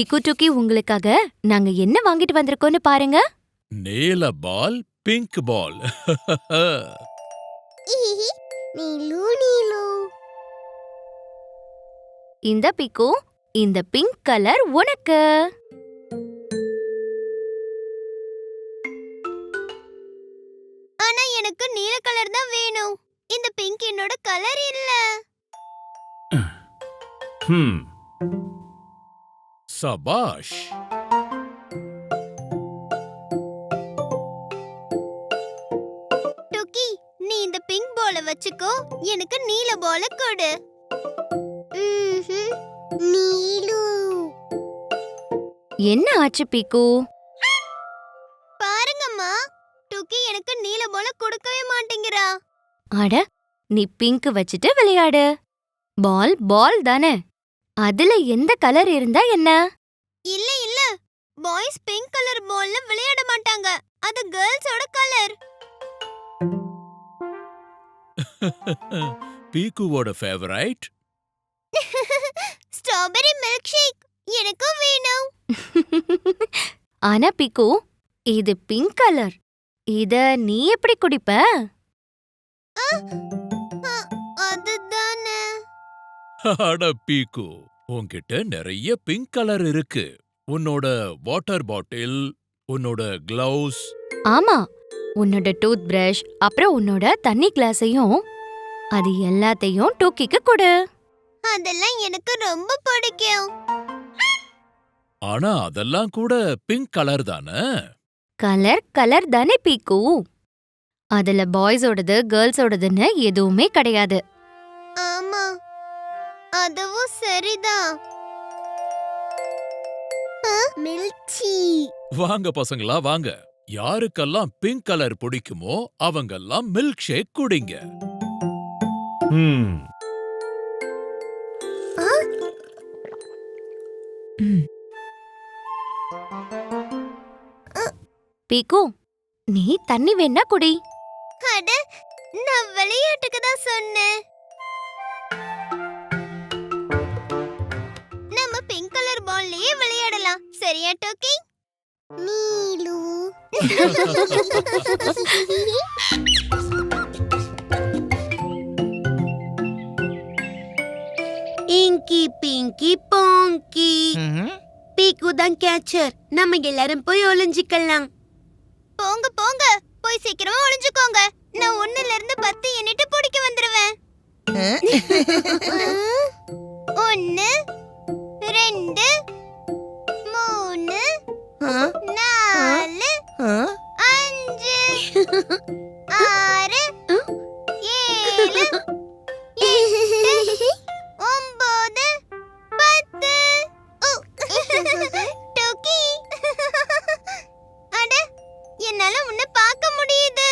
பிக்கு டுக்கி, உங்களுக்காக நாங்க என்ன வாங்கிட்டு வந்திருக்கோம்னு பாருங்க. நீல பால், பிங்க் பால். நீலு நீலு. இந்த பிக்கு, இந்த பிங்க் கலர் உனக்கு. ஆனா எனக்கு நீல கலர் தான் வேணும். இந்த பிங்க் என்னோட கலர் இல்ல. சபாஷ். டுக்கி, நீ இந்த பிங்க் பால வச்சுக்கோ, எனக்கு நீல பால கொடு. நீலு. என்ன ஆச்சு பிக்கு? பாருங்கம்மா, டுக்கி எனக்கு நீல பால கொடுக்கவே மாட்டேங்கிறா. அட, நீ பிங்க் வச்சுட்டு விளையாடு. பால் பால் தானே, அதுல எந்த கலர் இருந்தா என்ன? இல்ல இல்ல, பாய்ஸ் பிங்க் கலர் பால்ல விளையாட மாட்டாங்க. அது கேர்ள்ஸோட கலர். பீக்குவோட ஃபேவரைட் ஸ்ட்ராபெரி மில்க் ஷேக் எனக்கும் வேணும். ஆனா பிக்கு, இது பிங்க் கலர். இத நீ எப்படி குடிப்ப? அதுதானே. அட பீக்கு, உன்கிட்ட நிறைய பிங்க் கலர் இருக்கு. உன்னோட வாட்டர் பாட்டில், உன்னோட கிளவுஸ். ஆமா, உன்னோட டூத் பிரஷ், அப்புறம் உன்னோட தண்ணி கிளாஸையும், அது எல்லாத்தையும் டூக்கிக்கு கொடு. அதெல்லாம் எனக்கு ரொம்ப பிடிக்கும். ஆனா அதெல்லாம் கூட பிங்க் கலர் தானே. கலர் கலர் தானே பீக்கு. அதுல பாய்ஸோடது கேர்ள்ஸோடதுன்னு எதுவுமே கிடையாது. ஆமா, அதுவும் சரிதான். மில்ச்சி. வாங்க பசங்களா வாங்க. யாருக்கெல்லாம் பிங்க் கலர் பிடிக்குமோ அவங்கெல்லாம் மில்க் ஷேக் குடிங்க. பீக்கு, நீ தண்ணி வேணா குடி. அட, நான் விளையாட்டுக்கு தான் சொன்னேன். நம்ம பிங்க் கலர் பால்லயே விளையாடலாம். சரியா டோக்கி? நீலு. இங்கி பிங்கி போங்கி. பீக்கு தான் கேச்சர். நம்ம எல்லாரும் போய் ஒளிஞ்சிக்கலாம். போங்க போங்க, போய் சீக்கிரமா ஒளிஞ்சுக்கோங்க. நான் 1ல இருந்து 10 எண்ணிட்டு பிடிக்க வந்துருவேன். 1 2 3 4 5 6 7 8 9 10. டோக்கி, அட, என்னால உன்னை பார்க்க முடியுது.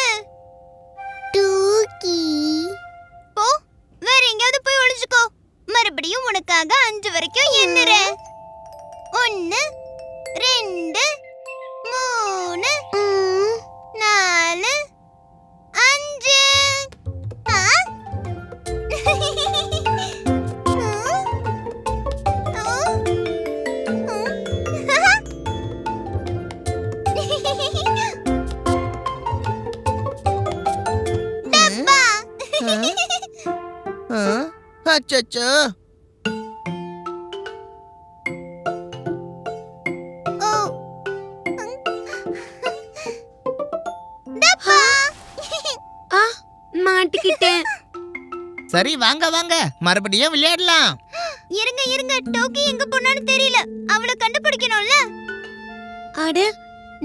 டோக்கி, போ, வேற எங்கயாவது போய் ஒளிஞ்சுக்கோ. மறுபடியும் உனக்காக 5 வரைக்கும் எண்ணுறேன். 1 2 3 4 5. அச்சச்சோ. மாட்டிக்கிட்டேன். சரி வாங்க வாங்க, மறுபடியும் விளையாடலாம். இருங்க இருங்க, டோக்கி எங்க போனான்னு தெரியல. அவளை கண்டுபிடிக்கணும்ல. அட,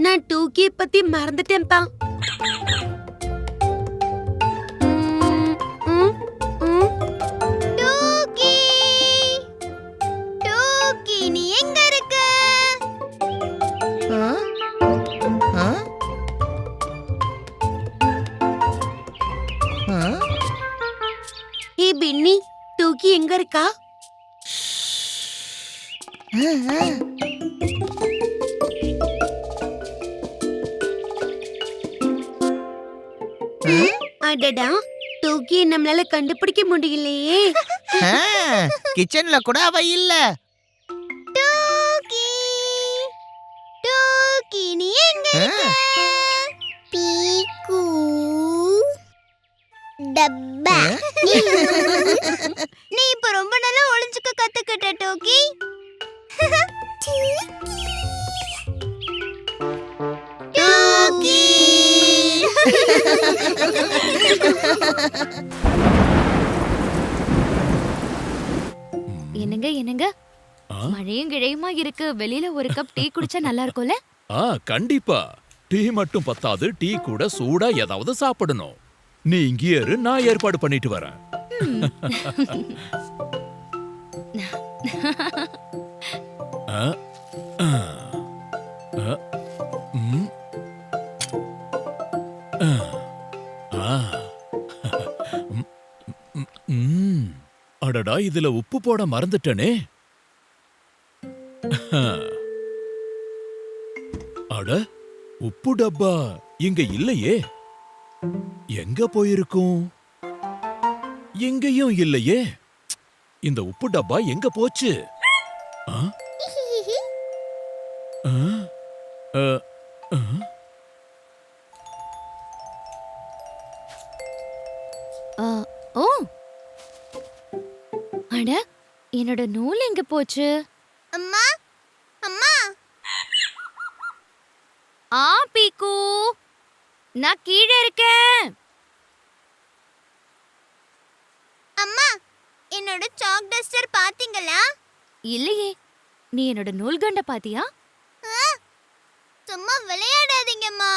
நான் டூக்கியை பத்தி மறந்துட்டேன்ப்பா. டோக்கி, டோக்கி, நீ எங்க இருக்க? ஏ பின்னி, டூக்கி எங்க இருக்கா? அடடா, டூக்கியை நம்மளால கண்டுபிடிக்க முடியலையே. கிச்சன்ல கூட அவ இல்ல. டோக்கி. பீக்கு டப்பா. நீ இப்ப ரொம்ப நல்லா ஒளிஞ்சுக்க கத்துக்கிட்ட டோக்கி. டோக்கி. என்னங்க ஆ? மழையும் கிழையுமா இருக்கு, வெளியில ஒரு கப் டீ குடிச்சா நல்லா இருக்கும்ல? கண்டிப்பா. டீ மட்டும் பத்தாது, டீ கூட சூடா ஏதாவது சாப்பிடணும். நீ இங்கே இரு, நான் ஏற்பாடு பண்ணிட்டு வரேன். ஆ, ஆ, ஆ, ம், ஆ, ஆ, ம், ம், ம். அடடா, இதுல உப்பு போட மறந்துட்டனே. அட, உப்பு டப்பா இங்க இல்லையே. எங்க போயிருக்கும்? எங்கேயும் இல்லையே. இந்த உப்பு டப்பா எங்க போச்சு? ஆ? ஆ? ஆ? ஆ? ஆ, ஓ, அட, என்னோட நூல் எங்க போச்சு? அம்மா அம்மா பீக்கு, நான் கீழே இருக்கேன். அம்மா, என்னோட சாக் டஸ்டர் பாத்தீங்களா? இல்லையே, நீ என்னோட நூல்கண்ட பாத்தியா? சும்மா விளையாடாதீங்கம்மா.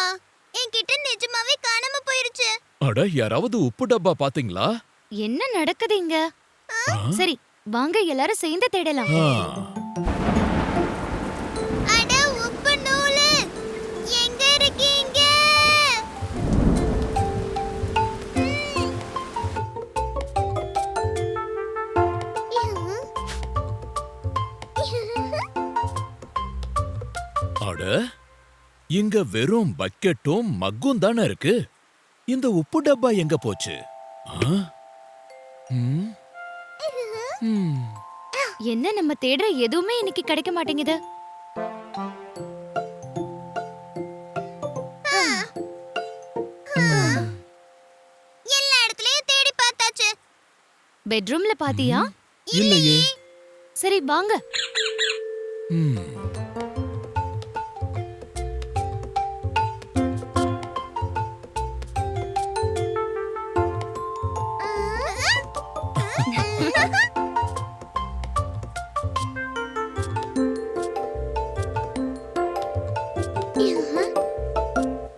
என்கிட்ட நிஜமாவே காணாம போயிருச்சு. அட, யாராவது உப்பு டப்பா பாத்தீங்களா? என்ன நடக்குது இங்க? ஆ? சரி, வாங்க எல்லாரும் சேர்ந்து தேடலாம். ஆ. அட, உப்பு நூலு எங்க இருக்கீங்க? அட, இங்க வெறும் பக்கெட்டும் மக்கும் தானே இருக்கு. இந்த உப்பு டப்பா எங்க போச்சு? ஆ? ம்? ம். என்ன நம்ம தேடுற எதுவுமே இன்னைக்கு கிடைக்க மாட்டேங்குது. எல்லா இடத்துலயும் தேடி பார்த்தாச்சு. பெட்ரூம்ல பாத்தியா? இல்லையே. சரி வாங்க. ம்.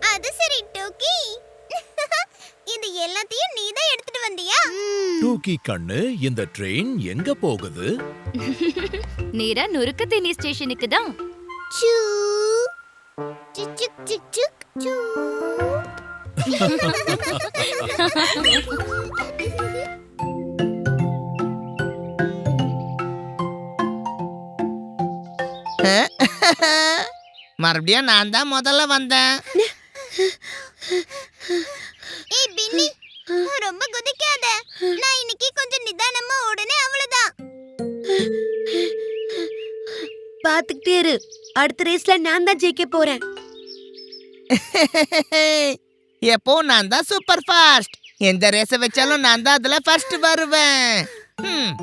அது சரி டோக்கி. இது எல்லாத்தையும் நீ தான் எடுத்துட்டு வந்தியா? டூக்கி கண்ணு, இந்த ட்ரெயின் எங்க போகுது? நேரா நுறுக்கு தீனி ஸ்டேஷனுக்கு தான். சூ சிக் சிக் சிக் சிக் சூ. மறுபடியும் நான் தான் முதல்ல வந்தேன். ஏய் பின்னி, ரொம்ப குதிக்காத. நான் இன்னைக்கு கொஞ்சம் நிதானமா ஓடுனே, அவ்வளவுதான். பாத்துக்கிட்டே இரு, அடுத்த ரேஸ்ல நான் தான் ஜெயிக்க போறேன். எப்போ நான் தான் சூப்பர் ஃபாஸ்ட். எந்த ரேஸ வச்சாலும் நான் தான் அதுல ஃபர்ஸ்ட் வருவேன். ம்.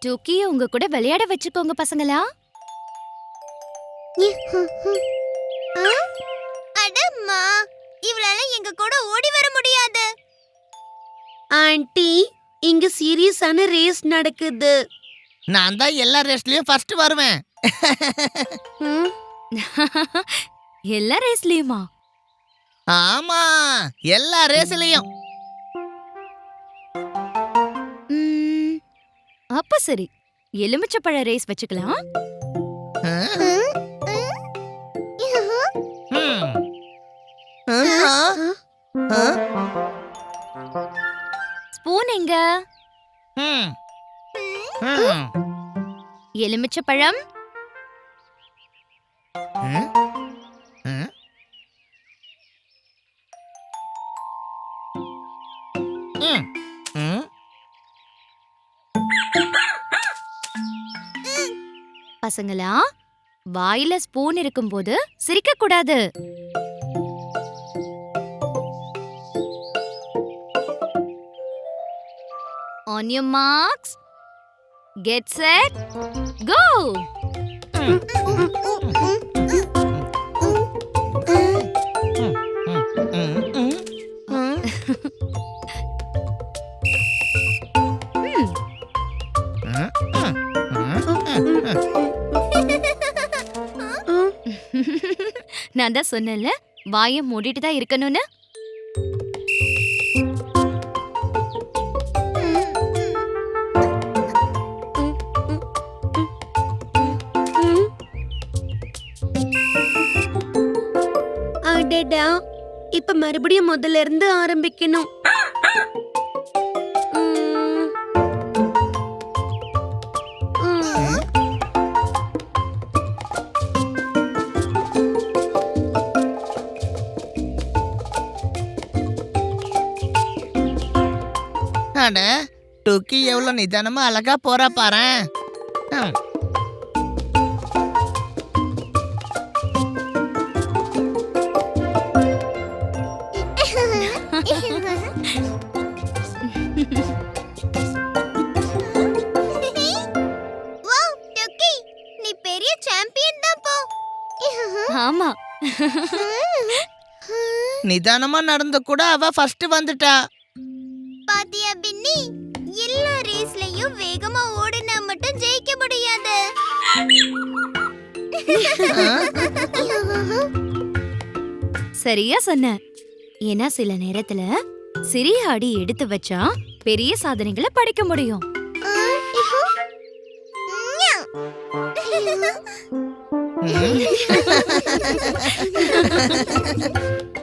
டூக்கிய உங்க கூட விளையாட வச்சுக்கோங்க பசங்களா. அடம்மா, இவளால எங்க கூட ஓடி வர முடியாது. ஆண்டி, இங்க சீரியஸான ரேஸ் நடக்குது. நான் தான் எல்லா ரேஸ்லயும் ஃபர்ஸ்ட் வருவேன். ம், எல்லா ரேஸ்லயுமா? ஆமா, எல்லா ரேஸ்லயும். ம், அப்ப சரி, எலுமிச்சப்பழ ரேஸ் வச்சுக்கலாம். ஸ்பூன் எங்க? எலுமிச்சப்பழம். ம், ம். பசங்களா, வாயில ஸ்பூன் இருக்கும்போது சிரிக்க கூடாது. On your marks, get set, go! நான் தான் சொன்னேன்ல, வாயை மூடிட்டு தான் இருக்கணும்னு. அடடா, இப்ப மறுபடியும் முதல்ல இருந்து ஆரம்பிக்கணும். அட, டூக்கி எவ்வளவு நிதானமா அழகா போறா பாரேன். ம். வாவ், டுக்கி, நீ பெரிய சாம்பியன் தான் போ. ஆமா, நிதானமா நடந்து கூட அவ ஃபர்ஸ்ட் வந்துட்டா. பாத்தியா பின்னி, எல்லா ரேஸ்லயும் வேகமா ஓடுனா மட்டும் ஜெயிக்க முடியாது. சரியா சொன்ன. ஏன்னா சில நேரத்துல சிறிய அடி எடுத்து வச்சா பெரிய சாதனைகளை படைக்க முடியும். ம்.